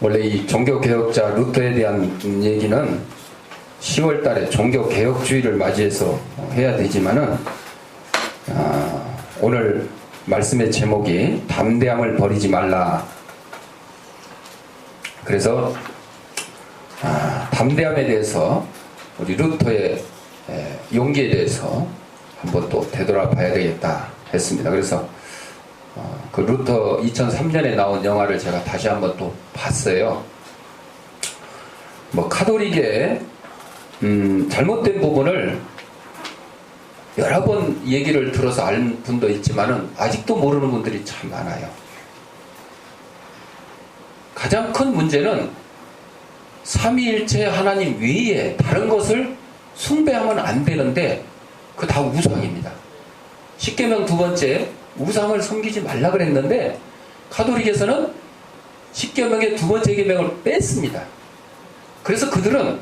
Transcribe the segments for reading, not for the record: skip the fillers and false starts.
원래 이 종교개혁자 루터에 대한 얘기는 10월 달에 종교개혁주의를 맞이해서 해야 되지만은, 오늘 말씀의 제목이 담대함을 버리지 말라. 그래서 담대함에 대해서 우리 루터의 용기에 대해서 한번 또 되돌아봐야 되겠다 했습니다. 그래서 그 루터 2003년에 나온 영화를 제가 다시 한번 또 봤어요. 뭐 카톨릭의 잘못된 부분을 여러 번 얘기를 들어서 아는 분도 있지만은 아직도 모르는 분들이 참 많아요. 가장 큰 문제는 삼위일체 하나님 외에 다른 것을 숭배하면 안 되는데 그거 다 우상입니다. 십계명 두 번째 우상을 섬기지 말라 그랬는데 가톨릭에서는 십계명의 두 번째 계명을 뺐습니다. 그래서 그들은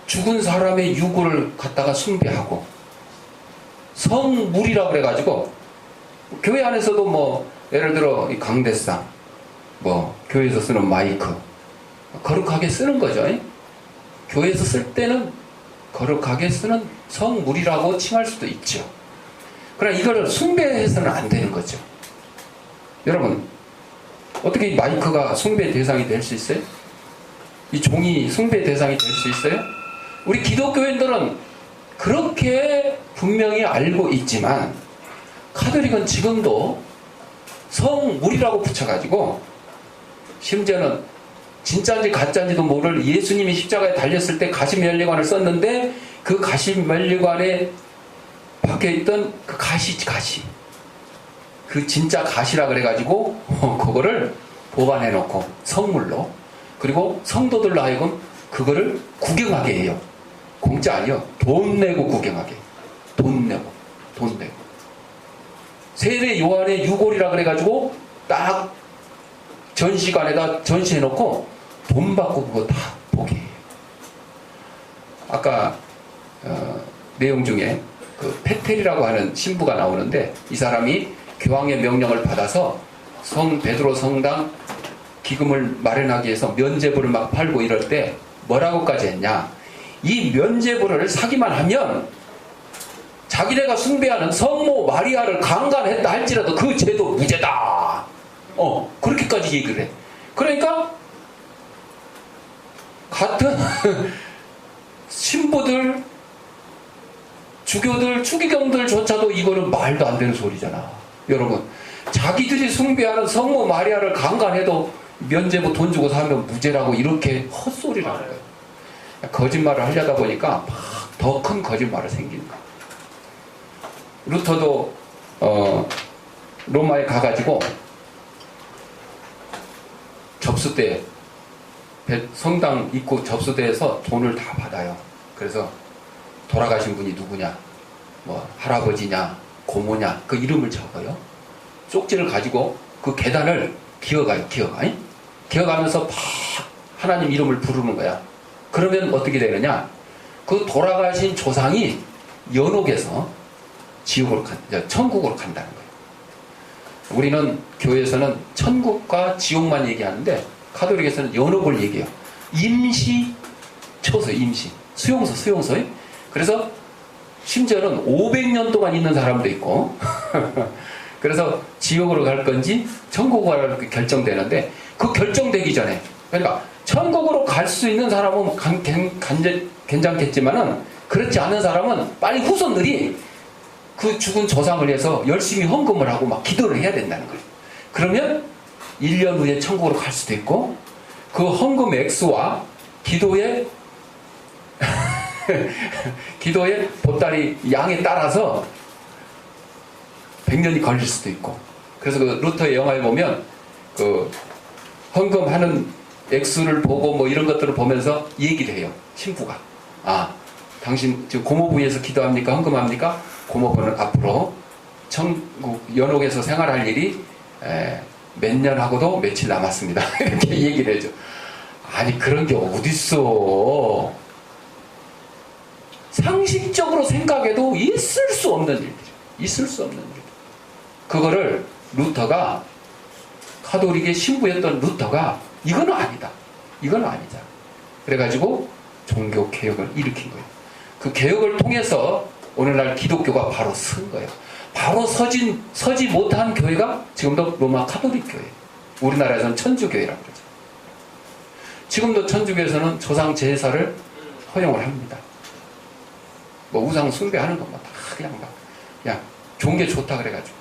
죽은 사람의 유골을 갖다가 숭배하고 성물이라고 그래가지고 교회 안에서도 뭐 예를 들어 이 강대상 뭐 교회에서 쓰는 마이크 거룩하게 쓰는 거죠. 교회에서 쓸 때는 거룩하게 쓰는 성물이라고 칭할 수도 있죠. 그러나 이걸 숭배해서는 안 되는 거죠. 여러분 어떻게 이 마이크가 숭배 대상이 될 수 있어요? 이 종이 숭배 대상이 될 수 있어요? 우리 기독교인들은 그렇게 분명히 알고 있지만 카톨릭은 지금도 성물이라고 붙여가지고 심지어는 진짜인지 가짜인지도 모를 예수님이 십자가에 달렸을 때 가시면류관을 썼는데 그 가시면류관에 박혀있던 그 가시 그 진짜 가시라 그래가지고 그거를 보관해놓고 성물로 그리고 성도들로 하여금 그거를 구경하게 해요. 공짜 아니요. 돈 내고 구경하게. 돈 내고. 세례 요한의 유골이라 그래가지고 딱 전시관에다 전시해놓고 돈 받고 그거 다 보게 해요. 아까 내용 중에 그 페텔이라고 하는 신부가 나오는데 이 사람이 교황의 명령을 받아서 성 베드로 성당 기금을 마련하기 위해서 면죄부를 막 팔고 이럴 때 뭐라고까지 했냐. 이 면죄부를 사기만 하면 자기네가 숭배하는 성모 마리아를 강간했다 할지라도 그 죄도 무죄다. 그렇게까지 얘기를 해. 그러니까 같은 신부들 주교들 추기경들조차도 이거는 말도 안 되는 소리잖아. 여러분 자기들이 숭배하는 성모 마리아를 강간해도 면죄부 돈 주고 사면 무죄라고 이렇게 헛소리라는 거예요. 거짓말을 하려다 보니까 더 큰 거짓말을 생기는 거예요. 루터도 로마에 가가지고 접수대 성당 입구 접수대에서 돈을 다 받아요. 그래서 돌아가신 분이 누구냐 뭐 할아버지냐 고모냐 그 이름을 적어요. 쪽지를 가지고 그 계단을 기어가면서 막 하나님 이름을 부르는 거야. 그러면 어떻게 되느냐, 그 돌아가신 조상이 연옥에서 천국으로 간다는 거예요. 우리는 교회에서는 천국과 지옥만 얘기하는데 카톨릭에서는 연옥을 얘기해요. 수용소. 그래서 심지어는 500년 동안 있는 사람도 있고 그래서 지옥으로 갈 건지 천국으로 갈 건지 결정되는데 그 결정되기 전에 그러니까 천국으로 갈 수 있는 사람은 괜찮겠지만은 그렇지 않은 사람은 빨리 후손들이 그 죽은 조상을 위해서 열심히 헌금을 하고 막 기도를 해야 된다는 거예요. 그러면 1년 후에 천국으로 갈 수도 있고 그 헌금 액수와 기도의 보따리 양에 따라서 100년이 걸릴 수도 있고. 그래서 그 루터의 영화에 보면 그 헌금하는 액수를 보고 뭐 이런 것들을 보면서 얘기를 해요. 신부가 당신 지금 고모부 위해서 기도합니까? 헌금합니까? 고모부는 앞으로 천국 연옥에서 생활할 일이 몇 년 하고도 며칠 남았습니다. 이렇게 얘기를 해줘. 아니 그런 게 어딨어. 상식적으로 생각해도 있을 수 없는 일이죠. 그거를 루터가 가톨릭의 신부였던 루터가 이건 아니다. 이건 아니다. 그래가지고 종교 개혁을 일으킨 거예요. 그 개혁을 통해서 오늘날 기독교가 바로 선 거예요. 바로 서지 못한 교회가 지금도 로마 가톨릭 교회. 우리나라에서는 천주교회라고 그러죠. 지금도 천주교에서는 조상 제사를 허용을 합니다. 뭐 우상 숭배하는 것만 다 그냥 좋은 게 좋다 그래가지고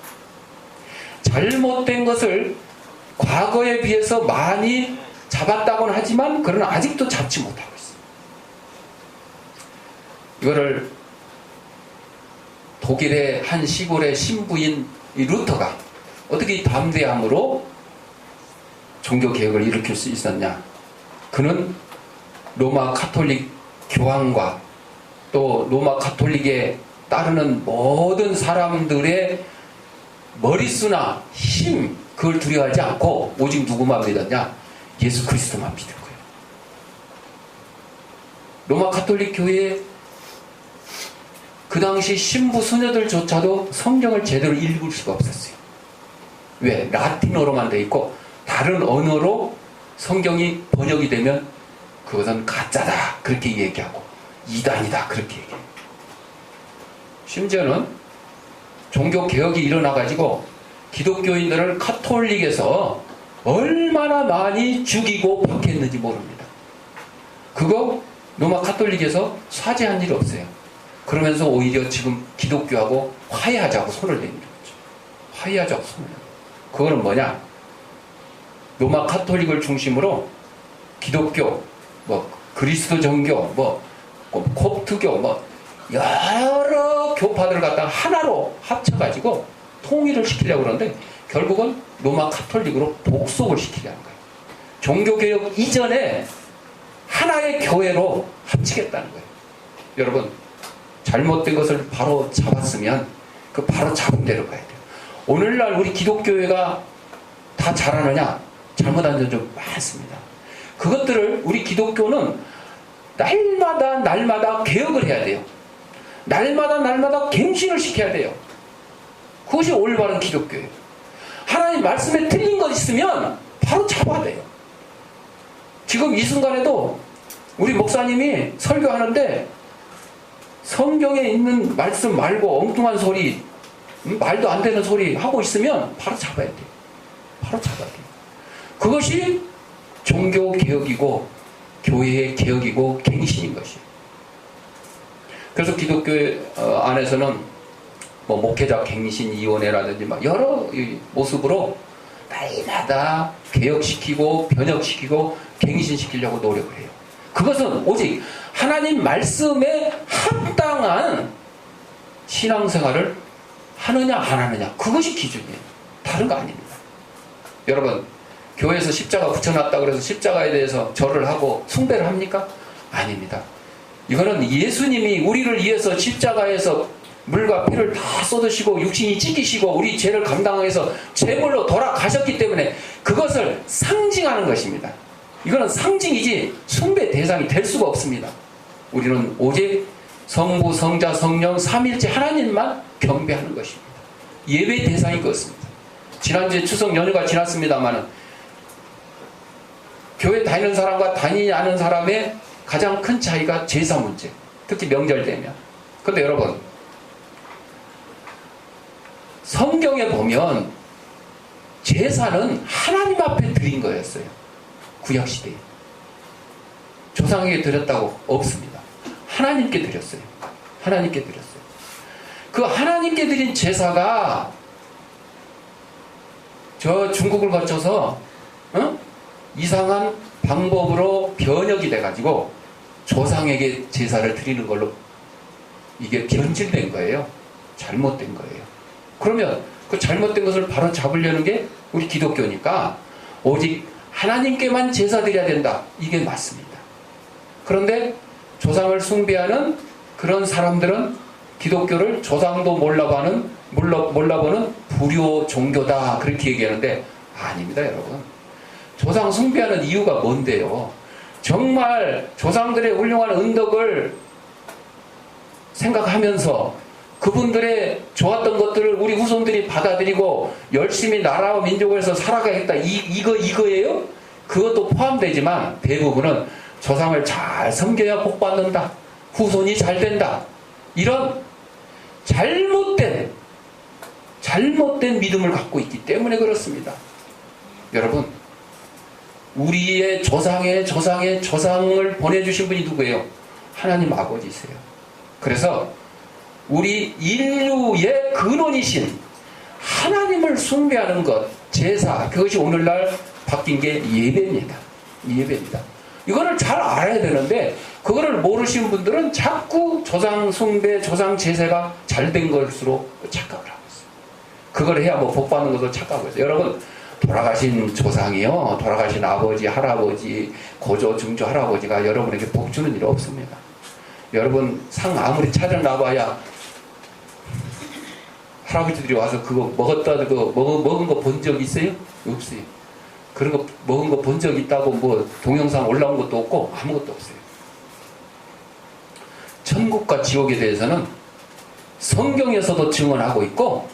잘못된 것을 과거에 비해서 많이 잡았다고는 하지만 그러나 아직도 잡지 못하고 있어요. 이거를 독일의 한 시골의 신부인 이 루터가 어떻게 이 담대함으로 종교개혁을 일으킬 수 있었냐. 그는 로마 가톨릭 교황과 또 로마 가톨릭에 따르는 모든 사람들의 머릿수나 힘, 그걸 두려워하지 않고 오직 누구만 믿었냐? 예수 그리스도만 믿은 거예요. 로마 가톨릭 교회에 그 당시 신부 수녀들조차도 성경을 제대로 읽을 수가 없었어요. 왜? 라틴어로만 돼 있고 다른 언어로 성경이 번역이 되면 그것은 가짜다 그렇게 얘기하고 이단이다 그렇게 얘기해요. 심지어는 종교개혁이 일어나가지고 기독교인들을 가톨릭에서 얼마나 많이 죽이고 박해했는지 모릅니다. 그거 로마 가톨릭에서 사죄한 일이 없어요. 그러면서 오히려 지금 기독교하고 화해하자고 손을 내밀는 거죠. 화해하자고 손을 내밀는 거죠. 그거는 뭐냐? 로마 가톨릭을 중심으로 기독교, 뭐 그리스도 정교, 뭐 콥트교, 뭐 여러 교파들을 갖다가 하나로 합쳐가지고 통일을 시키려고 그러는데 결국은 로마 가톨릭으로 복속을 시키려는 거예요. 종교개혁 이전에 하나의 교회로 합치겠다는 거예요. 여러분, 잘못된 것을 바로 잡았으면 그 바로 잡은 대로 가야 돼요. 오늘날 우리 기독교회가 다 잘하느냐? 잘못한 점 좀 많습니다. 그것들을 우리 기독교는 날마다 개혁을 해야 돼요. 날마다 갱신을 시켜야 돼요. 그것이 올바른 기독교예요. 하나님 말씀에 틀린 것 있으면 바로 잡아야 돼요. 지금 이 순간에도 우리 목사님이 설교하는데 성경에 있는 말씀 말고 엉뚱한 소리, 말도 안 되는 소리 하고 있으면 바로 잡아야 돼요. 바로 잡아야 돼요. 그것이 종교개혁이고 교회의 개혁이고 갱신인 것이에요. 그래서 기독교 안에서는 뭐 목회자 갱신위원회라든지 막 여러 모습으로 날마다 개혁시키고 변혁시키고 갱신시키려고 노력을 해요. 그것은 오직 하나님 말씀에 합당한 신앙생활을 하느냐 안 하느냐 그것이 기준이에요. 다른 거 아닙니다. 여러분, 교회에서 십자가 붙여놨다고 그래서 십자가에 대해서 절을 하고 숭배를 합니까? 아닙니다. 이거는 예수님이 우리를 위해서 십자가에서 물과 피를 다 쏟으시고 육신이 찢기시고 우리 죄를 감당해서 제물로 돌아가셨기 때문에 그것을 상징하는 것입니다. 이거는 상징이지 숭배 대상이 될 수가 없습니다. 우리는 오직 성부, 성자, 성령, 삼일째 하나님만 경배하는 것입니다. 예배 대상이 그렇습니다. 지난주에 추석 연휴가 지났습니다마는 교회 다니는 사람과 다니지 않은 사람의 가장 큰 차이가 제사 문제, 특히 명절 되면. 그런데 여러분, 성경에 보면 제사는 하나님 앞에 드린 거였어요. 구약시대에. 조상에게 드렸다고 없습니다. 하나님께 드렸어요. 하나님께 드렸어요. 그 하나님께 드린 제사가 저 중국을 거쳐서 이상한 방법으로 변혁이 돼가지고 조상에게 제사를 드리는 걸로 이게 변질된 거예요. 잘못된 거예요. 그러면 그 잘못된 것을 바로 잡으려는 게 우리 기독교니까 오직 하나님께만 제사 드려야 된다. 이게 맞습니다. 그런데 조상을 숭배하는 그런 사람들은 기독교를 조상도 몰라보는 불교 종교다. 그렇게 얘기하는데 아닙니다, 여러분. 조상 숭배하는 이유가 뭔데요? 정말 조상들의 훌륭한 은덕을 생각하면서 그분들의 좋았던 것들을 우리 후손들이 받아들이고 열심히 나라와 민족을 해서 살아가겠다. 이거예요? 그것도 포함되지만 대부분은 조상을 잘 섬겨야 복 받는다. 후손이 잘 된다. 이런 잘못된 믿음을 갖고 있기 때문에 그렇습니다. 여러분, 우리의 조상을 보내주신 분이 누구예요? 하나님 아버지세요. 그래서 우리 인류의 근원이신 하나님을 숭배하는 것, 제사, 그것이 오늘날 바뀐 게 예배입니다. 예배입니다. 이거를 잘 알아야 되는데 그거를 모르시는 분들은 자꾸 조상 숭배, 조상 제사가 잘된 것으로 착각을 하고 있어요. 그걸 해야 뭐 복 받는 것으로 착각하고 있어요. 여러분, 돌아가신 조상이요, 돌아가신 아버지, 할아버지, 고조, 중조 할아버지가 여러분에게 복 주는 일 없습니다. 여러분 상 아무리 차려놔봐야 할아버지들이 와서 그거 먹었다, 먹은 거 본 적 있어요? 없어요. 그런 거 먹은 거 본 적 있다고 뭐 동영상 올라온 것도 없고 아무것도 없어요. 천국과 지옥에 대해서는 성경에서도 증언하고 있고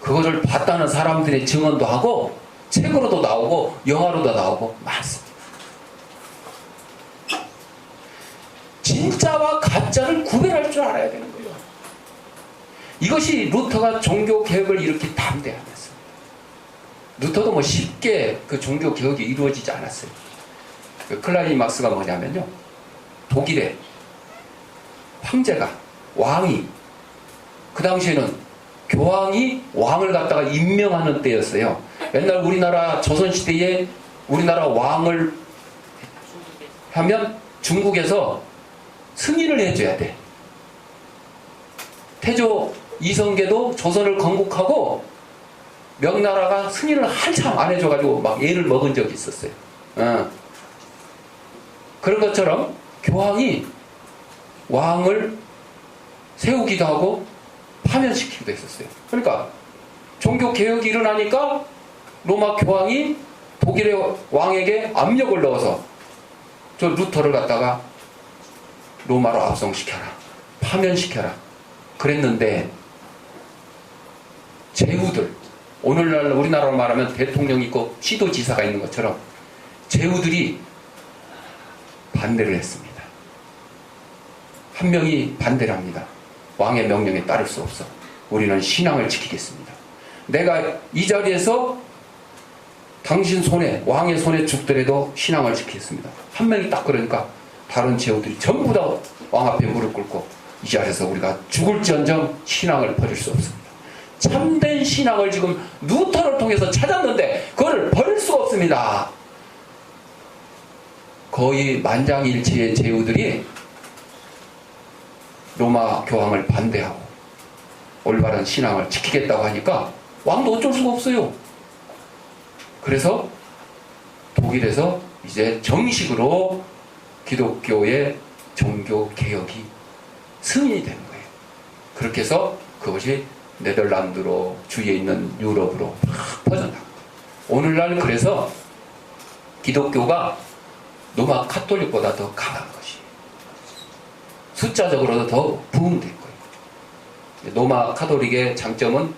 그것을 봤다는 사람들의 증언도 하고 책으로도 나오고 영화로도 나오고 많습니다. 진짜와 가짜를 구별할 줄 알아야 되는 거예요. 이것이 루터가 종교개혁을 이렇게 담대하면서, 루터도 뭐 쉽게 그 종교개혁이 이루어지지 않았어요. 그 클라이막스가 뭐냐면요, 독일의 황제가, 왕이, 그 당시에는 교황이 왕을 갖다가 임명하는 때였어요. 옛날 우리나라 조선시대에 우리나라 왕을 하면 중국에서 승인을 해줘야 돼. 태조 이성계도 조선을 건국하고 명나라가 승인을 한참 안 해줘가지고 막 애를 먹은 적이 있었어요. 그런 것처럼 교황이 왕을 세우기도 하고 파면시키기도 했었어요. 그러니까 종교개혁이 일어나니까 로마 교황이 독일의 왕에게 압력을 넣어서 저 루터를 갖다가 로마로 압송시켜라, 파면시켜라 그랬는데, 제후들, 오늘날 우리나라로 말하면 대통령이 있고 시도지사가 있는 것처럼 제후들이 반대를 했습니다. 한 명이 반대를 합니다. 왕의 명령에 따를 수 없어. 우리는 신앙을 지키겠습니다. 내가 이 자리에서 당신 손에, 왕의 손에 죽더라도 신앙을 지키겠습니다. 한 명이 딱 그러니까 다른 제후들이 전부 다 왕 앞에 무릎 꿇고, 이 자리에서 우리가 죽을지언정 신앙을 버릴 수 없습니다. 참된 신앙을 지금 루터를 통해서 찾았는데 그걸 버릴 수가 없습니다. 거의 만장일치의 제후들이 로마 교황을 반대하고 올바른 신앙을 지키겠다고 하니까 왕도 어쩔 수가 없어요. 그래서 독일에서 이제 정식으로 기독교의 종교 개혁이 승인이 되는 거예요. 그렇게 해서 그것이 네덜란드로, 주위에 있는 유럽으로 막 퍼져나간 거예요. 오늘날 그래서 기독교가 로마 카톨릭보다 더 강한 것이, 숫자적으로도 더 부흥된 거예요. 로마 카톨릭의 장점은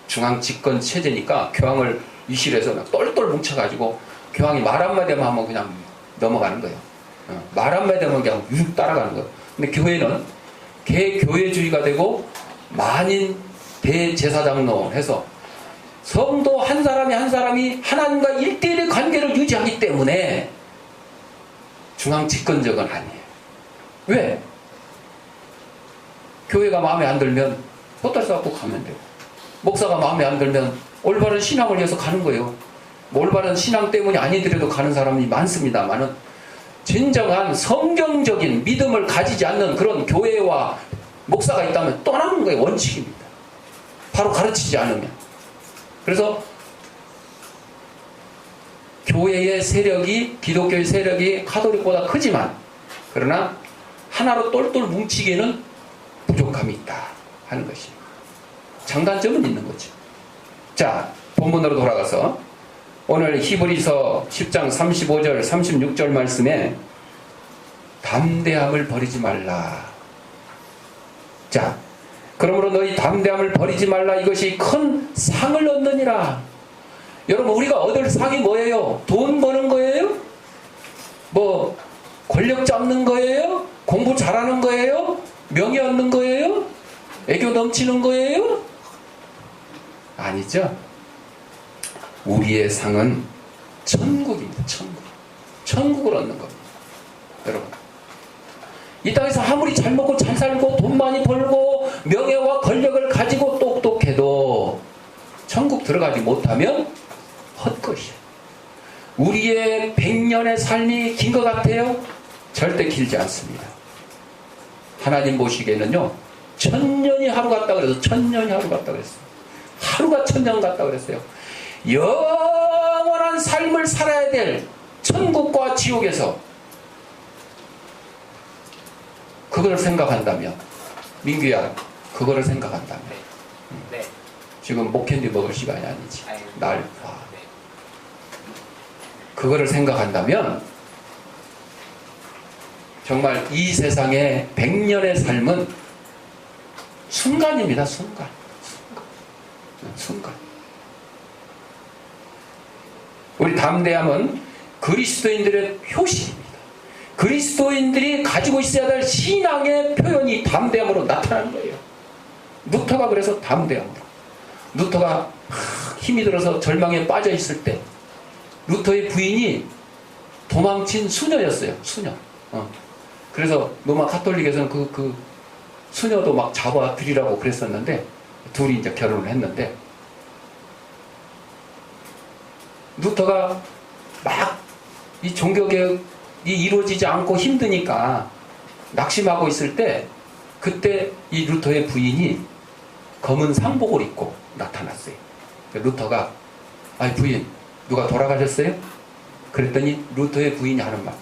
중앙 집권 체제니까 교황을 위실에서 막 똘똘 뭉쳐가지고 교황이 말 한마디 하면 그냥 넘어가는 거예요. 말 한마디 하면 그냥 유육 따라가는 거예요. 근데 교회는 개교회주의가 되고 만인 대제사장로 해서 성도 한 사람이 한 사람이 하나님과 1대1의 관계를 유지하기 때문에 중앙 집권적은 아니에요. 왜? 교회가 마음에 안 들면 보따리 싸고 가면 돼요. 목사가 마음에 안 들면 올바른 신앙을 위해서 가는 거예요. 뭐 올바른 신앙 때문이 아니더라도 가는 사람이 많습니다만은, 진정한 성경적인 믿음을 가지지 않는 그런 교회와 목사가 있다면 떠나는 거예요. 원칙입니다. 바로 가르치지 않으면. 그래서 교회의 세력이, 기독교의 세력이 카톨릭보다 크지만, 그러나 하나로 똘똘 뭉치기에는 부족함이 있다 하는 것이, 장단점은 있는 거죠. 자, 본문으로 돌아가서 오늘 히브리서 10장 35절 36절 말씀에 담대함을 버리지 말라. 자, 그러므로 너희 담대함을 버리지 말라. 이것이 큰 상을 얻느니라. 여러분, 우리가 얻을 상이 뭐예요? 돈 버는 거예요? 뭐 권력 잡는 거예요? 공부 잘하는 거예요? 명예 얻는 거예요? 애교 넘치는 거예요? 아니죠. 우리의 상은 천국입니다. 천국. 천국을 얻는 겁니다. 여러분, 이 땅에서 아무리 잘 먹고 잘 살고 돈 많이 벌고 명예와 권력을 가지고 똑똑해도 천국 들어가지 못하면 헛것이에요. 우리의 100년의 삶이 긴 것 같아요? 절대 길지 않습니다. 하나님 보시기에는요, 1000년이 하루 같다 그래서 1000년이 하루 같다 그랬어요. 하루가 1000년 같다 그랬어요. 영원한 삶을 살아야 될 천국과 지옥에서 그걸 생각한다면, 민규야, 그거를 생각한다면, 네. 지금 목캔디 먹을 시간이 아니지. 날 봐. 네. 그거를 생각한다면 정말 이 세상의 100년의 삶은 순간입니다. 순간. 우리 담대함은 그리스도인들의 표시입니다. 그리스도인들이 가지고 있어야 될 신앙의 표현이 담대함으로 나타나는 거예요. 루터가 그래서 담대함으로. 루터가 힘이 들어서 절망에 빠져 있을 때 루터의 부인이 도망친 수녀였어요. 수녀. 그래서 로마 카톨릭에서는 그 수녀도 막 잡아들이라고 그랬었는데, 둘이 이제 결혼을 했는데, 루터가 막 이 종교개혁이 이루어지지 않고 힘드니까 낙심하고 있을 때, 그때 이 루터의 부인이 검은 상복을 입고 나타났어요. 루터가, 아이 부인, 누가 돌아가셨어요? 그랬더니 루터의 부인이 하는 말,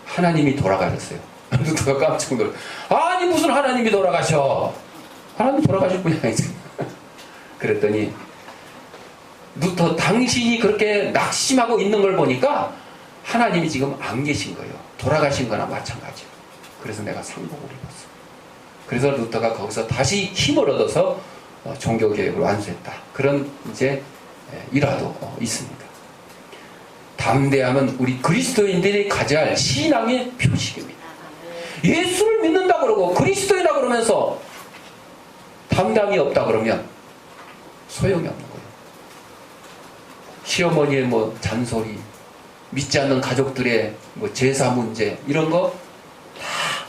하나님이 돌아가셨어요. 루터가 깜짝 놀라. 아니 무슨 하나님이 돌아가셔? 하나님 돌아가실 분이 아니지. 그랬더니 루터, 당신이 그렇게 낙심하고 있는 걸 보니까 하나님이 지금 안 계신 거예요. 돌아가신 거나 마찬가지예요. 그래서 내가 상복을 입었어. 그래서 루터가 거기서 다시 힘을 얻어서 종교개혁을 완수했다. 그런 이제 일화도 있습니다. 담대함은 우리 그리스도인들이 가져야 할 신앙의 표식입니다. 예수를 믿는다 그러고 그리스도이다 그러면서 담대함이 없다 그러면 소용이 없는 거예요. 시어머니의 뭐 잔소리, 믿지 않는 가족들의 뭐 제사 문제, 이런 거 다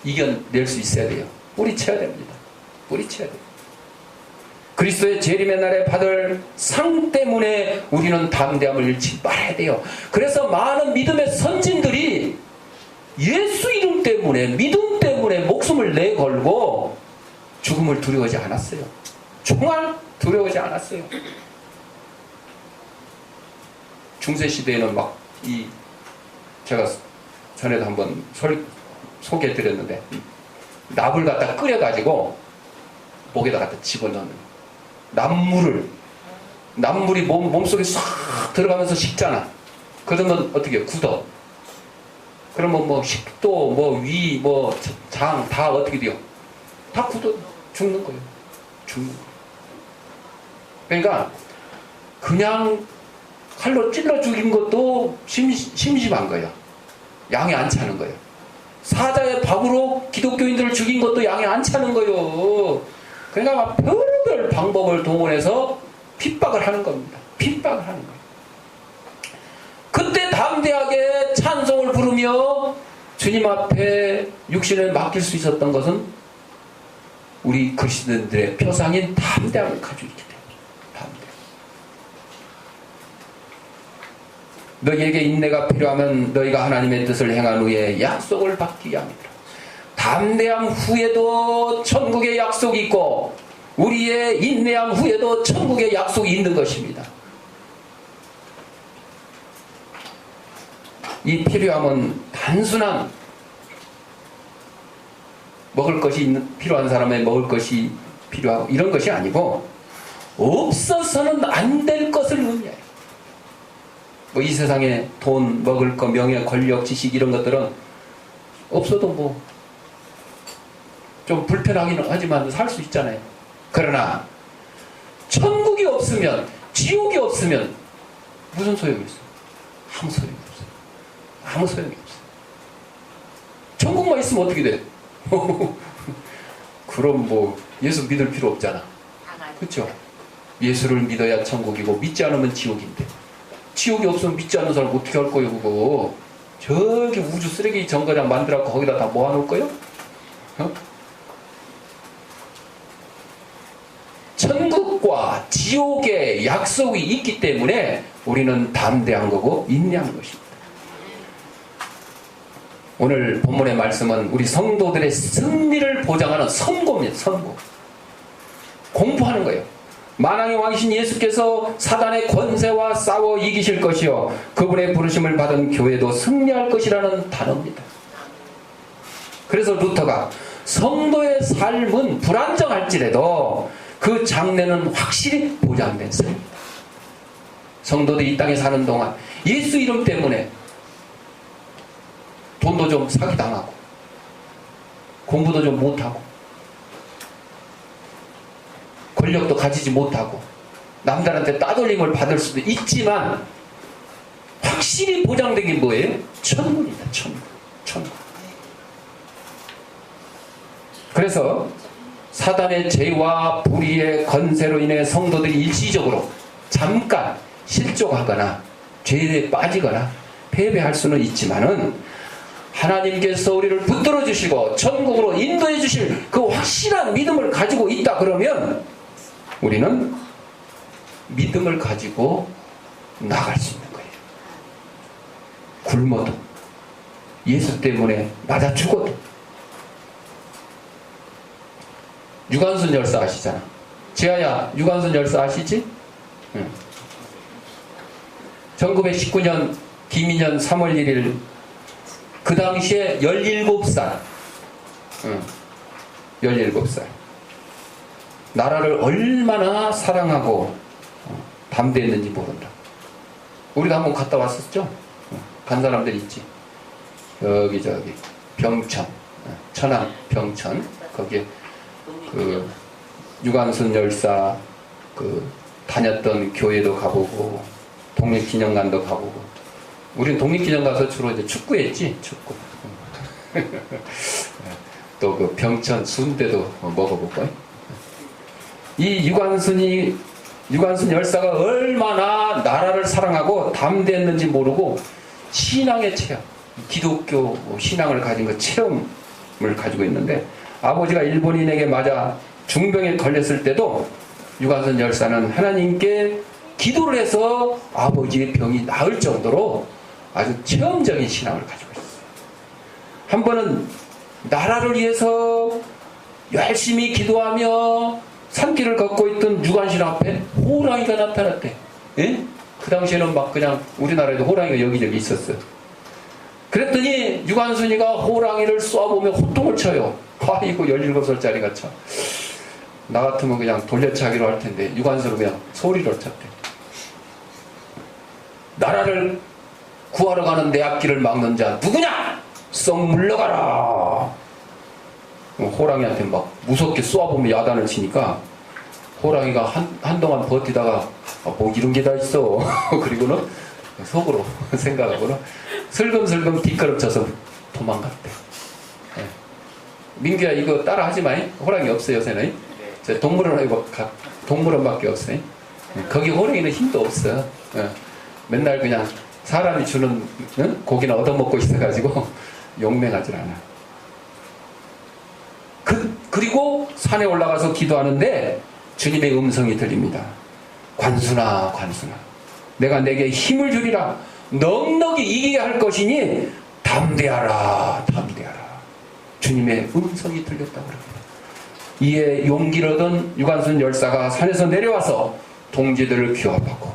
이겨낼 수 있어야 돼요. 뿌리쳐야 됩니다. 뿌리쳐야 돼요. 그리스도의 재림의 날에 받을 상 때문에 우리는 담대함을 잃지 말아야 돼요. 그래서 많은 믿음의 선진들이 예수 이름 때문에, 믿음 때문에 목숨을 내걸고 죽음을 두려워하지 않았어요. 정말 두려워하지 않았어요. 중세시대에는 막 제가 전에도 한번 소개해드렸는데, 납을 갖다 끓여가지고 목에다 갖다 집어넣는, 납물이 몸속에 싹 들어가면서 식잖아. 그러면 어떻게 해요? 굳어. 그러면 뭐 식도, 뭐 위, 뭐 장 다 어떻게 돼요? 다 굳어 죽는 거예요. 죽는 거예요. 그러니까 그냥 칼로 찔러 죽인 것도 심심한 거예요. 양이 안 차는 거예요. 사자의 밥으로 기독교인들을 죽인 것도 양이 안 차는 거예요. 그러니까 막 별별 방법을 동원해서 핍박을 하는 겁니다. 핍박을 하는 거예요. 그때 담대하게 찬송을 부르며 주님 앞에 육신을 맡길 수 있었던 것은 우리 그리스도인들의 표상인 담대함을 가지고 있기 때문에. 너희에게 인내가 필요하면 너희가 하나님의 뜻을 행한 후에 약속을 받기 위함이라. 담대함 후에도 천국의 약속이 있고 우리의 인내함 후에도 천국의 약속이 있는 것입니다. 이 필요함은 단순한 먹을 것이 필요한 사람에 먹을 것이 필요하고 이런 것이 아니고 없어서는 안 될 것을 의미해요. 뭐 이 세상에 돈, 먹을 것, 명예, 권력, 지식 이런 것들은 없어도 뭐 좀 불편하긴 하지만 살 수 있잖아요. 그러나 천국이 없으면, 지옥이 없으면 무슨 소용이 있어요? 아무 소용이 없어요. 아무 소용이 없어요. 천국만 있으면 어떻게 돼? 그럼 뭐 예수 믿을 필요 없잖아. 그렇죠? 예수를 믿어야 천국이고 믿지 않으면 지옥인데, 지옥이 없으면 믿지 않는 사람 어떻게 할 거예요? 그거 저기 우주 쓰레기 정거장 만들어갖고 거기다 다 모아놓을 거예요? 어? 천국과 지옥의 약속이 있기 때문에 우리는 담대한 거고 인내한 것입니다. 오늘 본문의 말씀은 우리 성도들의 승리를 보장하는 선고입니다. 선고. 공부하는 거예요. 만왕의 왕이신 예수께서 사단의 권세와 싸워 이기실 것이요 그분의 부르심을 받은 교회도 승리할 것이라는 단어입니다. 그래서 루터가 성도의 삶은 불안정할지라도 그 장래는 확실히 보장된 삶입니다. 성도들이 이 땅에 사는 동안 예수 이름 때문에 돈도 좀 사기당하고 공부도 좀 못하고 권력도 가지지 못하고 남들한테 따돌림을 받을 수도 있지만 확실히 보장된 게 뭐예요? 천국입니다. 천국. 천국. 그래서 사단의 죄와 불의의 건세로 인해 성도들이 일시적으로 잠깐 실족하거나 죄에 빠지거나 패배할 수는 있지만은 하나님께서 우리를 붙들어 주시고 천국으로 인도해 주실 그 확실한 믿음을 가지고 있다 그러면 우리는 믿음을 가지고 나갈 수 있는 거예요. 굶어도 예수 때문에 맞아 죽어도. 유관순 열사 아시잖아. 지아야, 유관순 열사 아시지? 응. 1919년 김인년 3월 1일 그 당시에 17살. 응. 17살. 나라를 얼마나 사랑하고 담대했는지 모른다. 우리도 한번 갔다 왔었죠? 간 사람들 있지. 저기 병천, 천안 병천 거기에 그 유관순 열사 그 다녔던 교회도 가보고 독립기념관도 가보고. 우리는 독립기념관 가서 주로 이제 축구했지. 축구. 또 그 병천 순대도 먹어볼까요? 이 유관순 열사가 얼마나 나라를 사랑하고 담대했는지 모르고 신앙의 체험, 기독교 신앙을 가진 그 체험을 가지고 있는데, 아버지가 일본인에게 맞아 중병에 걸렸을 때도 유관순 열사는 하나님께 기도를 해서 아버지의 병이 나을 정도로 아주 체험적인 신앙을 가지고 있어요. 한 번은 나라를 위해서 열심히 기도하며 산길을 걷고 있던 유관순 앞에 호랑이가 나타났대. 예? 그 당시에는 막 그냥 우리나라에도 호랑이가 여기저기 있었어요. 그랬더니 유관순이가 호랑이를 쏘아보며 호통을 쳐요. 아이고 17살짜리가 참. 나 같으면 그냥 돌려차기로 할 텐데 유관순은 그냥 소리를 쳤대. 나라를 구하러 가는 내 앞길을 막는 자 누구냐? 썩 물러가라. 호랑이한테 막 무섭게 쏘아보면 야단을 치니까 호랑이가 한동안 버티다가 뭐 이런 게 다 있어. 그리고는 속으로 생각하고는 슬금슬금 뒷걸음쳐서 도망갔대. 네. 민규야 이거 따라 하지 마. 호랑이 없어요 요새는. 네. 동물원밖에 없어요. 네. 거기 호랑이는 힘도 없어. 네. 맨날 그냥 사람이 주는 고기나 얻어먹고 있어가지고 용맹하질 않아. 그리고 산에 올라가서 기도하는데 주님의 음성이 들립니다. 관순아 관순아 내가 내게 힘을 주리라. 넉넉히 이기게 할 것이니 담대하라 담대하라. 주님의 음성이 들렸다고 합니다. 이에 용기를 얻은 유관순 열사가 산에서 내려와서 동지들을 규합하고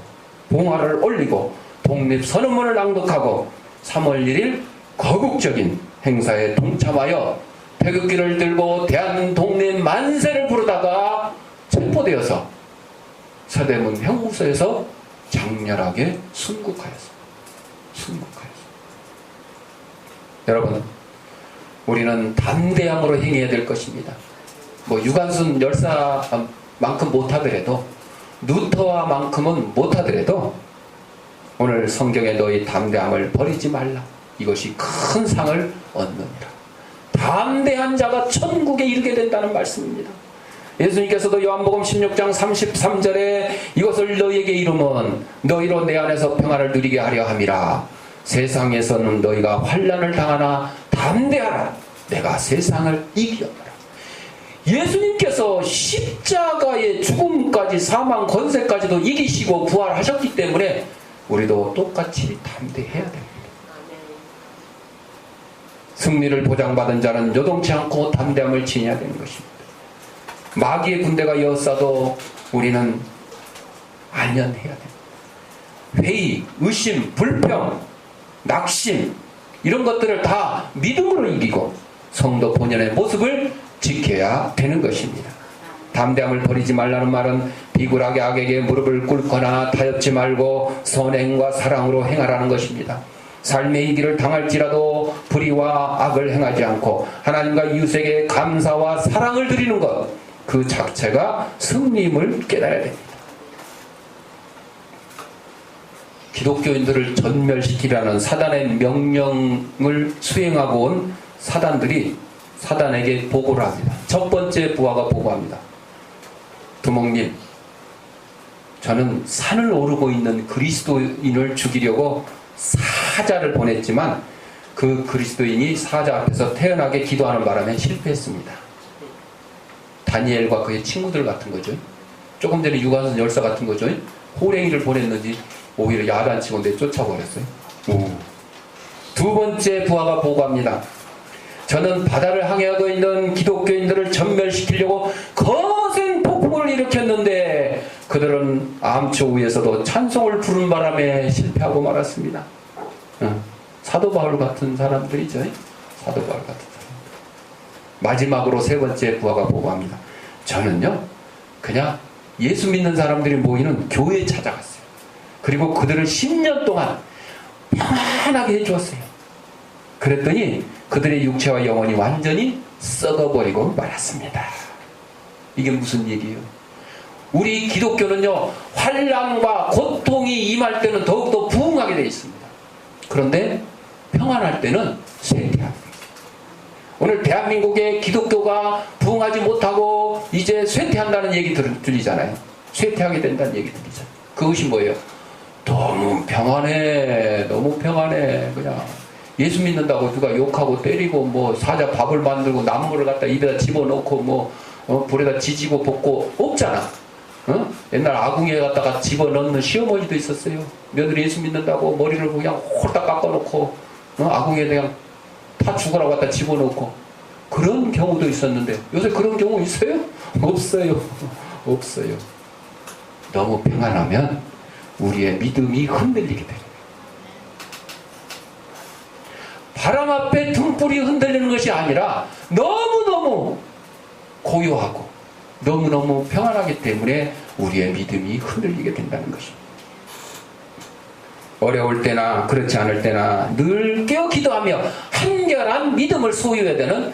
봉화를 올리고 독립선언문을 낭독하고 3월 1일 거국적인 행사에 동참하여 태극기를 들고 대한독립 만세를 부르다가 체포되어서 서대문 형무소에서 장렬하게 순국하였습니다. 여러분, 우리는 담대함으로 행해야 될 것입니다. 뭐 유관순 열사만큼 못하더라도, 루터와만큼은 못하더라도 오늘 성경에 너희 담대함을 버리지 말라. 이것이 큰 상을 얻느니라. 담대한 자가 천국에 이르게 된다는 말씀입니다. 예수님께서도 요한복음 16장 33절에 이것을 너희에게 이루면 너희로 내 안에서 평안을 누리게 하려 함이라. 세상에서는 너희가 환난을 당하나 담대하라. 내가 세상을 이기었노라. 예수님께서 십자가의 죽음까지 사망 권세까지도 이기시고 부활하셨기 때문에 우리도 똑같이 담대해야 됩니다. 승리를 보장받은 자는 요동치 않고 담대함을 지녀야 되는 것입니다. 마귀의 군대가 여싸도 우리는 안연해야 됩니다. 회의, 의심, 불평, 낙심 이런 것들을 다 믿음으로 이기고 성도 본연의 모습을 지켜야 되는 것입니다. 담대함을 버리지 말라는 말은 비굴하게 악에게 무릎을 꿇거나 타협지 말고 선행과 사랑으로 행하라는 것입니다. 삶의 이 길을 당할지라도 불의와 악을 행하지 않고 하나님과 이웃에게 감사와 사랑을 드리는 것, 그 자체가 승리임을 깨달아야 됩니다. 기독교인들을 전멸시키라는 사단의 명령을 수행하고 온 사단들이 사단에게 보고를 합니다. 첫 번째 부하가 보고합니다. 두목님, 저는 산을 오르고 있는 그리스도인을 죽이려고 사자를 보냈지만 그 그리스도인이 사자 앞에서 태연하게 기도하는 바람에 실패했습니다. 다니엘과 그의 친구들 같은 거죠. 조금 전에 유관순 열사 같은 거죠. 호랭이를 보냈는지 오히려 야단치고 내쫓아버렸어요. 두 번째 부하가 보고합니다. 저는 바다를 항해하고 있는 기독교인들을 전멸시키려고 거센 폭풍을 일으켰는데 그들은 암초 위에서도 찬송을 부른 바람에 실패하고 말았습니다. 사도 바울 같은 사람들이죠. 사도 바울 같은 사람들. 마지막으로 세 번째 부하가 보고합니다. 저는요, 그냥 예수 믿는 사람들이 모이는 교회에 찾아갔어요. 그리고 그들을 10년 동안 편안하게 해주었어요. 그랬더니 그들의 육체와 영혼이 완전히 썩어버리고 말았습니다. 이게 무슨 얘기예요? 우리 기독교는요, 환난과 고통이 임할 때는 더욱더 부흥하게 되어 있습니다. 그런데 평안할 때는 쇠퇴합니다. 오늘 대한민국의 기독교가 부흥하지 못하고 이제 쇠퇴한다는 얘기 들리잖아요. 쇠퇴하게 된다는 얘기 들리잖아요. 그것이 뭐예요? 너무 평안해. 너무 평안해. 그냥 예수 믿는다고 누가 욕하고 때리고 뭐 사자 밥을 만들고 나무를 갖다 입에다 집어넣고 뭐 불에다 지지고 볶고 없잖아. 옛날 아궁이에 갖다가 집어넣는 시어머니도 있었어요. 며느리 예수 믿는다고 머리를 그냥 홀딱 깎아놓고 아궁이에 그냥 다 죽으라고 갖다 집어넣고 그런 경우도 있었는데 요새 그런 경우 있어요? 없어요. 없어요. 너무 평안하면 우리의 믿음이 흔들리게 돼요. 바람 앞에 등불이 흔들리는 것이 아니라 너무너무 고요하고 너무너무 평안하기 때문에 우리의 믿음이 흔들리게 된다는 것입니다. 어려울 때나 그렇지 않을 때나 늘 깨어 기도하며 한결한 믿음을 소유해야 되는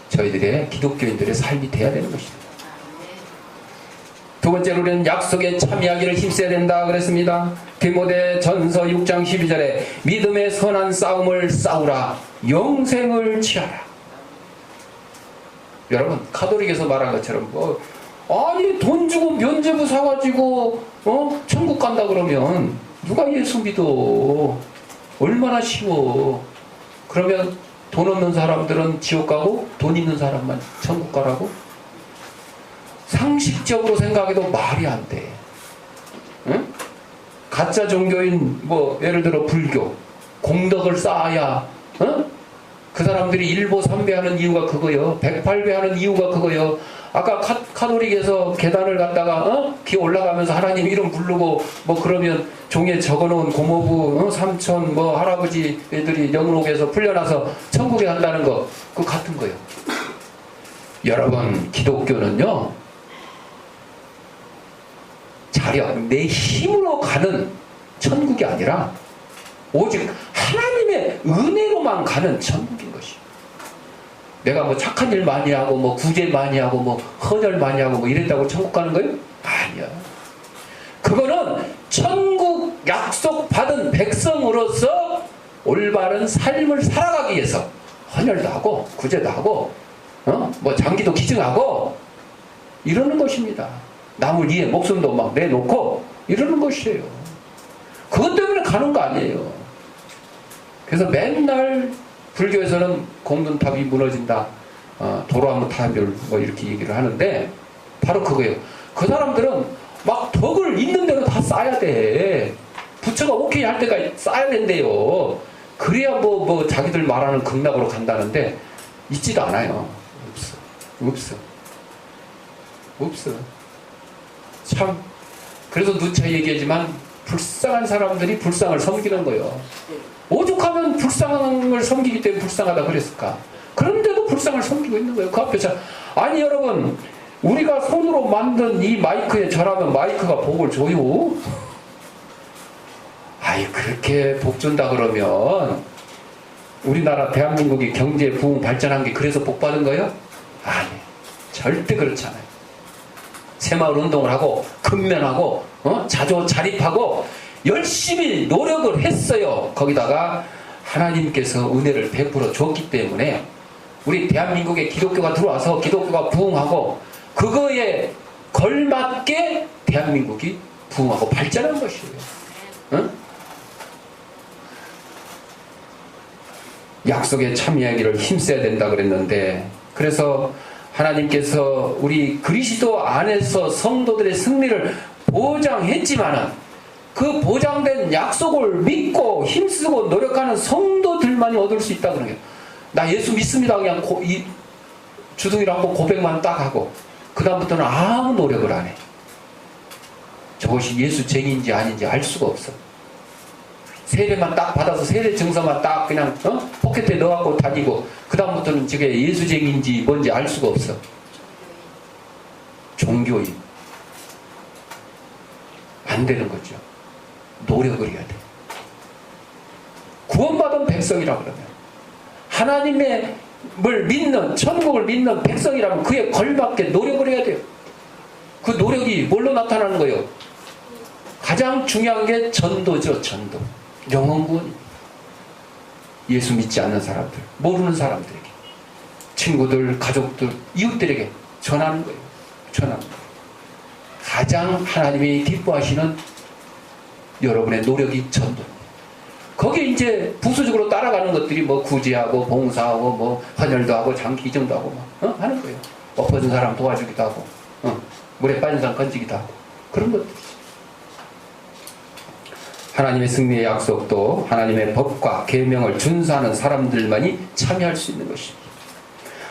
저희들의 기독교인들의 삶이 되어야 되는 것입니다. 두 번째로 우리는 약속에 참여하기를 힘써야 된다 그랬습니다. 디모데전서 6장 12절에 믿음의 선한 싸움을 싸우라 영생을 취하라. 여러분 가톨릭에서 말한 것처럼 아니 돈 주고 면죄부 사가지고 천국 간다 그러면 누가 예수 믿어? 얼마나 쉬워. 그러면 돈 없는 사람들은 지옥 가고 돈 있는 사람만 천국 가라고? 상식적으로 생각해도 말이 안 돼. 응? 가짜 종교인 뭐 예를 들어 불교 공덕을 쌓아야 그 사람들이 일보 삼배하는 이유가 그거요. 108배하는 이유가 그거요. 아까 카톨릭에서 계단을 갔다가 기 올라가면서 하나님 이름 부르고 뭐 그러면 종이에 적어놓은 고모부 삼촌 뭐 할아버지 애들이 영록에서 풀려나서 천국에 간다는 거 그거 같은 거예요. 여러분 기독교는요 자력 내 힘으로 가는 천국이 아니라 오직 하나님의 은혜로만 가는 천국인 것이에요. 내가 뭐 착한 일 많이 하고 뭐 구제 많이 하고 뭐 헌혈 많이 하고 뭐 이랬다고 천국 가는 거예요? 아니야. 그거는 천국 약속 받은 백성으로서 올바른 삶을 살아가기 위해서 헌혈도 하고 구제도 하고 뭐 장기도 기증하고 이러는 것입니다. 남을 위해 목숨도 막 내놓고 이러는 것이에요. 그것 때문에 가는 거 아니에요. 그래서 맨날 불교에서는 공든탑이 무너진다, 도로하면 타별 뭐 이렇게 얘기를 하는데 바로 그거예요. 그 사람들은 막 덕을 있는 대로 다 쌓아야 돼. 부처가 오케이 할 때가 쌓아야 된대요. 그래야 뭐 자기들 말하는 극락으로 간다는데 있지도 않아요. 없어. 참 그래서 누차 얘기하지만 불쌍한 사람들이 불쌍을 섬기는 거예요. 오죽하면 불쌍을 섬기기 때문에 불쌍하다 그랬을까? 그런데도 불쌍을 섬기고 있는 거예요. 그 앞에서. 아니 여러분, 우리가 손으로 만든 이 마이크에 절하면 마이크가 복을 줘요? 아이, 그렇게 복 준다 그러면 우리나라 대한민국이 경제 부흥 발전한 게 그래서 복 받은 거예요? 아니, 절대 그렇지 않아요. 새마을 운동을 하고 근면하고 자조 자립하고 열심히 노력을 했어요. 거기다가 하나님께서 은혜를 베풀어 줬기 때문에 우리 대한민국에 기독교가 들어와서 기독교가 부흥하고 그거에 걸맞게 대한민국이 부흥하고 발전한 것이에요. 응? 약속에 참여하기를 힘써야 된다 그랬는데, 그래서 하나님께서 우리 그리스도 안에서 성도들의 승리를 보장했지만은 그 보장된 약속을 믿고 힘쓰고 노력하는 성도들만이 얻을 수 있다 그런 거예요. 나 예수 믿습니다 그냥 주둥이를 하고 고백만 딱 하고 그 다음부터는 아무 노력을 안 해. 저것이 예수쟁이인지 아닌지 알 수가 없어. 세례만 딱 받아서 세례 증서만 딱 그냥 포켓에 넣어갖고 다니고 그 다음부터는 저게 예수쟁이인지 뭔지 알 수가 없어. 종교인. 안 되는 거죠. 노력을 해야 돼. 구원받은 백성이라 그러면 하나님을 믿는, 천국을 믿는 백성이라면 그에 걸맞게 노력을 해야 돼요. 그 노력이 뭘로 나타나는 거예요? 가장 중요한 게 전도죠. 전도. 영혼구원. 예수 믿지 않는 사람들, 모르는 사람들에게, 친구들, 가족들, 이웃들에게 전하는 거예요. 전하는 거예요. 가장 하나님이 기뻐하시는 여러분의 노력이 전도. 거기에 이제 부수적으로 따라가는 것들이 뭐 구제하고 봉사하고 뭐 헌혈도 하고 장기 기증도 하고 막 하는 거예요. 엎어진 사람 도와주기도 하고 물에 빠진 사람 건지기도 하고 그런 것들이. 하나님의 승리의 약속도 하나님의 법과 계명을 준수하는 사람들만이 참여할 수 있는 것입니다.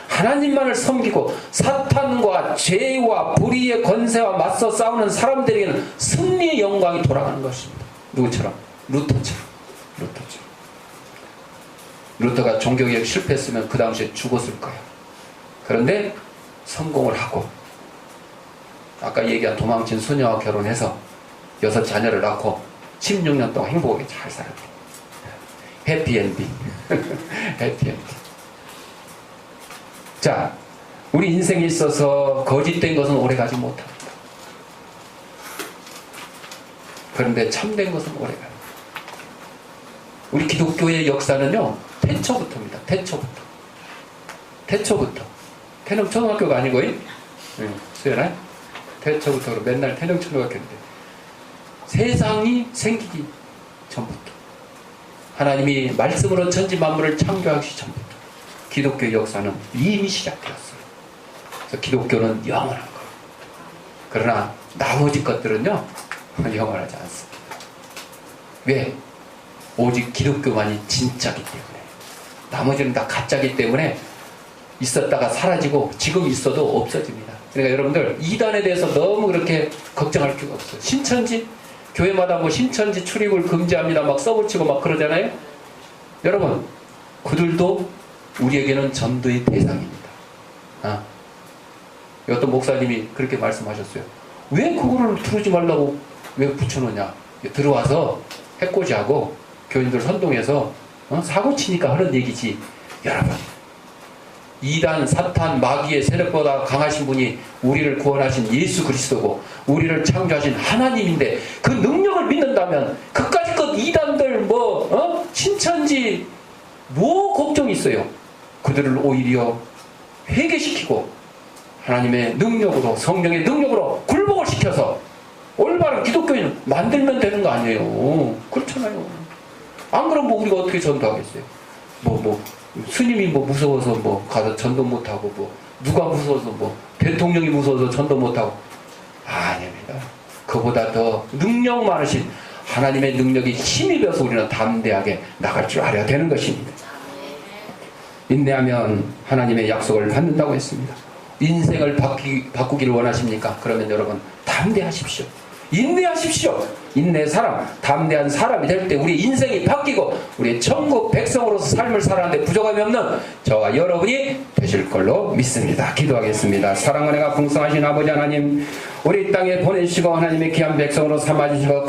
하나님만을 섬기고 사탄과 죄와 불의의 권세와 맞서 싸우는 사람들에게는 승리의 영광이 돌아가는 것입니다. 누구처럼? 루터처럼. 루터가 종교개혁 실패했으면 그 당시에 죽었을 거예요. 그런데 성공을 하고 아까 얘기한 도망친 소녀와 결혼해서 6 자녀를 낳고 16년 동안 행복하게 잘 살았대요. 해피엔딩. 해피엔딩. 자, 우리 인생에 있어서 거짓된 것은 오래가지 못합니다. 그런데 참된 것은 오래가요. 우리 기독교의 역사는요, 태초부터입니다. 태초부터. 태릉 초등학교가 아니고요. 수연아? 태초부터 맨날 태릉 초등학교인데. 세상이 생기기 전부터. 하나님이 말씀으로 천지 만물을 창조하기 전부터. 기독교의 역사는 이미 시작되었어요. 그래서 기독교는 영원한 거예요. 그러나 나머지 것들은요, 영원하지 않습니다. 왜? 오직 기독교만이 진짜기 때문에. 나머지는 다 가짜기 때문에 있었다가 사라지고 지금 있어도 없어집니다. 그러니까 여러분들 이단에 대해서 너무 그렇게 걱정할 필요가 없어요. 신천지? 교회마다 뭐 신천지 출입을 금지합니다 막 써붙이고 막 그러잖아요. 여러분, 그들도 우리에게는 전도의 대상입니다. 어떤 목사님이 그렇게 말씀하셨어요. 왜 그거를 들어오지 말라고 왜 붙여놓냐. 들어와서 해코지하고 교인들 선동해서 사고 치니까 하는 얘기지. 여러분, 이단, 사탄, 마귀의 세력보다 강하신 분이 우리를 구원하신 예수 그리스도고 우리를 창조하신 하나님인데 그 능력을 믿는다면 그까짓 것 이단들 신천지 뭐 걱정이 있어요. 그들을 오히려 회개시키고 하나님의 능력으로 성령의 능력으로 굴복을 시켜서 올바른 기독교인 만들면 되는 거 아니에요. 그렇잖아요. 안 그러면 우리가 어떻게 전도하겠어요? 스님이 무서워서 가서 전도 못하고 누가 무서워서 대통령이 무서워서 전도 못하고 아닙니다. 그보다 더 능력 많으신 하나님의 능력이 힘입어서 우리는 담대하게 나갈 줄 알아야 되는 것입니다. 인내하면 하나님의 약속을 받는다고 했습니다. 인생을 바꾸기를 원하십니까? 그러면 여러분 담대하십시오. 인내하십시오. 인내 사람, 담대한 사람이 될 때 우리 인생이 바뀌고 우리 천국 백성으로서 삶을 살아가는데 부족함이 없는 저와 여러분이 되실 걸로 믿습니다. 기도하겠습니다. 사랑과 은혜가 풍성하신 아버지 하나님, 우리 땅에 보내주시고 하나님의 귀한 백성으로 삼아주시고